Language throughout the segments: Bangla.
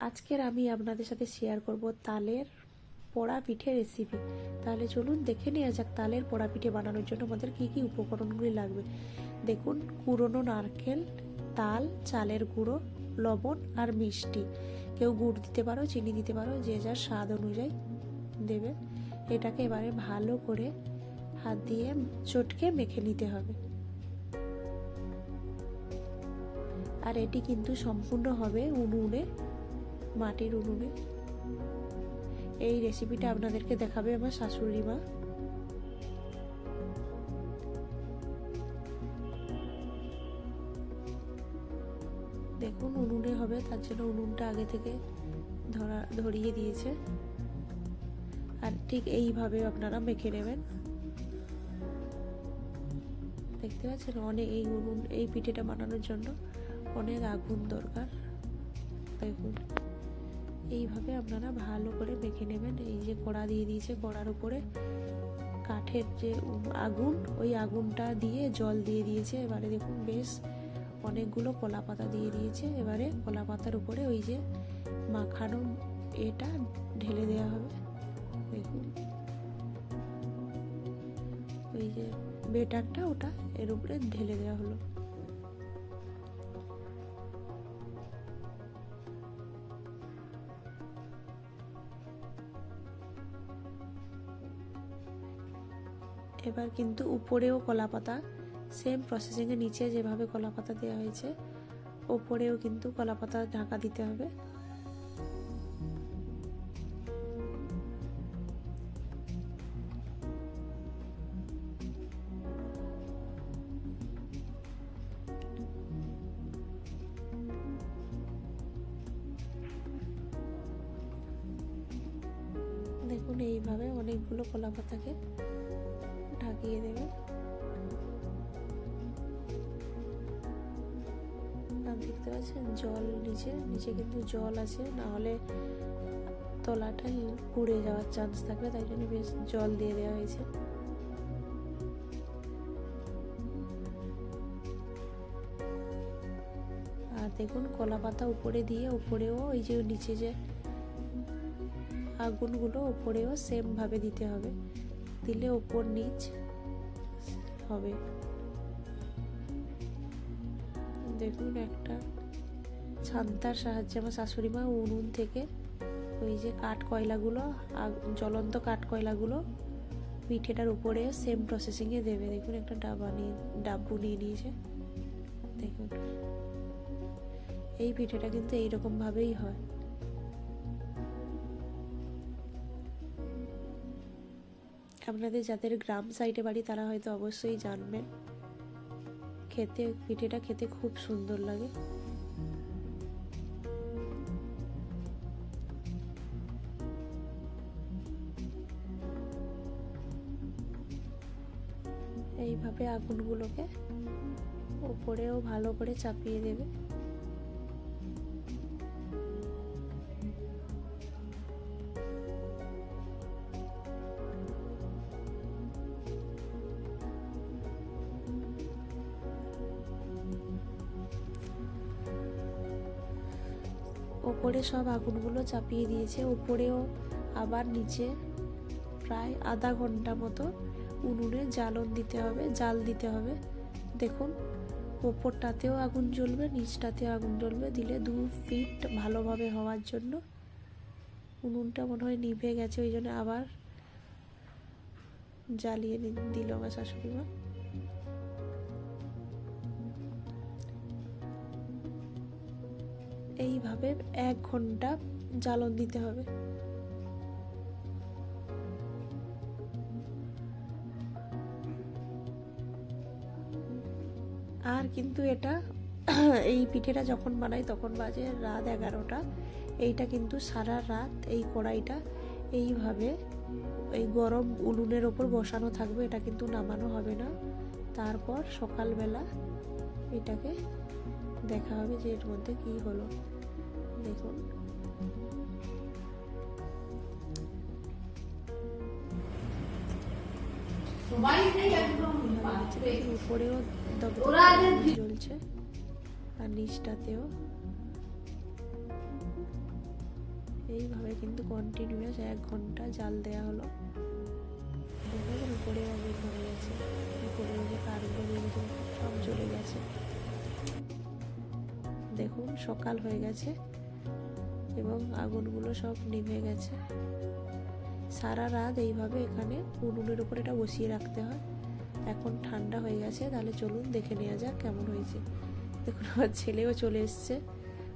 আজকের আমি আপনাদের সাথে শেয়ার করব তালের পোড়া পিঠে রেসিপি। তাহলে চলুন দেখে নেওয়া যাক তালের পোড়া পিঠে বানানোর জন্য আমাদের কি কি উপকরণগুলি লাগবে। দেখুন, কুড়োনো নারকেল, তাল, চালের গুঁড়ো, লবণ আর মিষ্টি। কেউ গুড় দিতে পারো, চিনি দিতে পারো, যে যার স্বাদ অনুযায়ী দেবে। এটাকে এবারে ভালো করে হাত দিয়ে চটকে মেখে নিতে হবে। আর এটি কিন্তু সম্পূর্ণ হবে উনুনে, মাটির উনুনে। এই রেসিপিটা আপনাদেরকে দেখাবে আমার শাশুড়ি মা। দেখুন, উনুনে হবে, তার জন্য উনুনটা আগে থেকে ধরিয়ে দিয়েছে। আর ঠিক এইভাবে আপনারা মেখে নেবেন। দেখতে পাচ্ছেন, অনেক এই পিঠেটা বানানোর জন্য অনেক আগুন দরকার। দেখুন, এইভাবে আপনারা ভালো করে মেখে নেবেন। এই যে কড়া দিয়ে দিয়েছে, কড়ার উপরে কাঠের যে আগুন, ওই আগুনটা দিয়ে জল দিয়ে দিয়েছে। এবারে দেখুন, বেশ অনেকগুলো কলা পাতা দিয়ে দিয়েছে। এবারে কলা পাতার উপরে ওই যে মাখানো এটা ঢেলে দেওয়া হবে। দেখুন, ওই যে বেটারটা ওটা এর উপরে ঢেলে দেওয়া হলো। এবার কিন্তু উপরেও কলা পাতা, সেম প্রসেসিংয়ে নিচে যেভাবে কলা পাতা দেওয়া হয়েছে ওপরেও কিন্তু কলা পাতা ঢাকা দিতে হবে। দেখুন, এইভাবে অনেকগুলো কলা পাতাকে ঢাকিয়ে দেবে। দেখতে পাচ্ছেন জল নিচে কিন্তু জল আছে, না হলে তলাটা পুড়ে যাওয়ার চান্স থাকবে, তাই জন্য বেশ জল দিয়ে দেওয়া হয়েছে। আর দেখুন, কলা পাতা উপরে দিয়ে উপরেও ওই যে নিচে যে আগুনগুলো উপরেও সেম ভাবে দিতে হবে, দিলে উপর নিচ হবে। দেখুন, একটা ছান্তার সাহায্যে আমার শাশুড়ি মা উনুন থেকে ওই যে জ্বলন্ত কাঠ কয়লাগুলো পিঠেটার উপরে সেম প্রসেসিংয়ে দেবে। দেখুন, একটা ডাব্বু নিয়ে নিয়েছে। দেখুন, এই পিঠেটা কিন্তু এইরকম ভাবেই হয়। আপনাদের যাদের গ্রাম সাইডে বাড়ি তারা হয়তো অবশ্যই জানবেন। পিঠেটা খেতে খুব সুন্দর লাগে। এইভাবে আগুনগুলোকে উপরেও ভালো করে চাপিয়ে দেবে। ওপরে সব আগুনগুলো চাপিয়ে দিয়েছে, ওপরেও আবার নিচে প্রায় আধা ঘন্টা মতো উনুনে জাল দিতে হবে। দেখুন, ওপরটাতেও আগুন জ্বলবে, নিচটাতেও আগুন জ্বলবে, দিলে 2 ফিট ভালোভাবে হওয়ার জন্য। উনুনটা মনে হয় নিভে গেছে, ওই জন্য আবার জ্বালিয়ে দিল আমার শাশুড়ি মা। এইভাবে 1 ঘন্টা জ্বালন দিতে হবে। আর কিন্তু এটা এই পিঠেটা যখন বানাই তখন বাজে রাত 11টা। এইটা কিন্তু সারা রাত এই কড়াইটা এইভাবে এই গরম উনুনের ওপর বসানো থাকবে। এটা কিন্তু নামানো হবে না। তারপর সকালবেলা এটাকে দেখা হবে যে এর মধ্যে কি হলো। দেখুন, উপরেও জ্বলছে আর নিচটাতেও। এইভাবে কিন্তু কন্টিনিউয়াস 1 ঘন্টা জাল দেওয়া হলো। দেখুন উপরে আগুন ধরে গেছে, উপরে যে কাঠগুলো বেরিয়েছে সব জ্বলে গেছে। দেখুন সকাল হয়ে গেছে এবং আগুনগুলো সব নিভে গেছে। সারা রাত এইভাবে এখানে উনুনের উপর এটা বসিয়ে রাখতে হয়। এখন ঠান্ডা হয়ে গেছে, তাহলে চলুন দেখে নেওয়া যাক কেমন হয়েছে। দেখুন আমার ছেলেও চলে এসছে,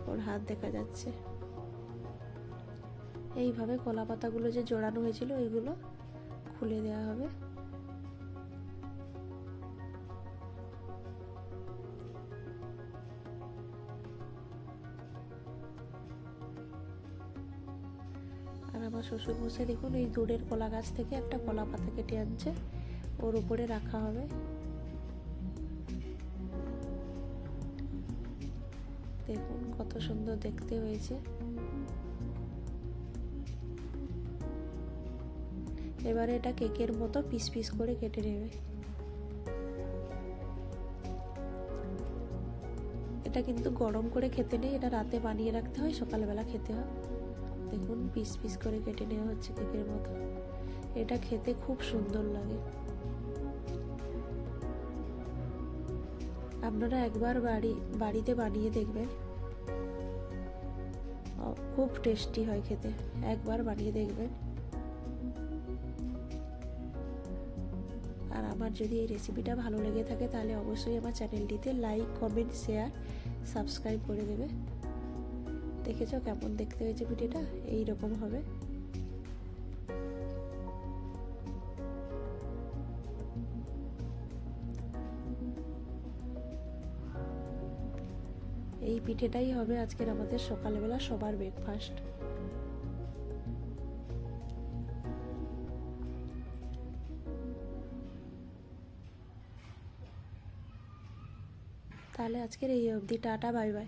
ওর হাত দেখা যাচ্ছে। এইভাবে কলা পাতাগুলো যে জোড়ানো হয়েছিল ওইগুলো খুলে দেওয়া হবে। আর আমার শ্বশুরমশাই দেখুন এই দূরের কলা গাছ থেকে একটা কলা পাতা কেটে আনছে, ওর উপরে রাখা হবে। দেখুন কত সুন্দর দেখতে হয়েছে। এবারে এটা কেকের মতো পিস পিস করে কেটে নেবে। এটা কিন্তু গরম করে খেতে নেই, এটা রাতে বানিয়ে রাখতে হয়, সকালবেলা খেতে হয়। দেখুন পিস পিস করে কেটে নেওয়া হচ্ছে কেকের মতো। এটা খেতে খুব সুন্দর লাগে। আপনারা একবার বাড়িতে বানিয়ে দেখবেন, খুব টেস্টি হয় খেতে। একবার বানিয়ে দেখবেন। আর আমার যদি এই রেসিপিটা ভালো লেগে থাকে তাহলে অবশ্যই আমার চ্যানেলটিতে লাইক, কমেন্ট, শেয়ার, সাবস্ক্রাইব করে দেবে। দেখেছো কেমন দেখতে হয়েছে ভিডিওটা? এইরকম হবে। এই পিঠেটাই হবে আজকের আমাদের সকালবেলা সবার ব্রেকফাস্ট। তাহলে আজকের এই অবধি, টাটা, বাই বাই।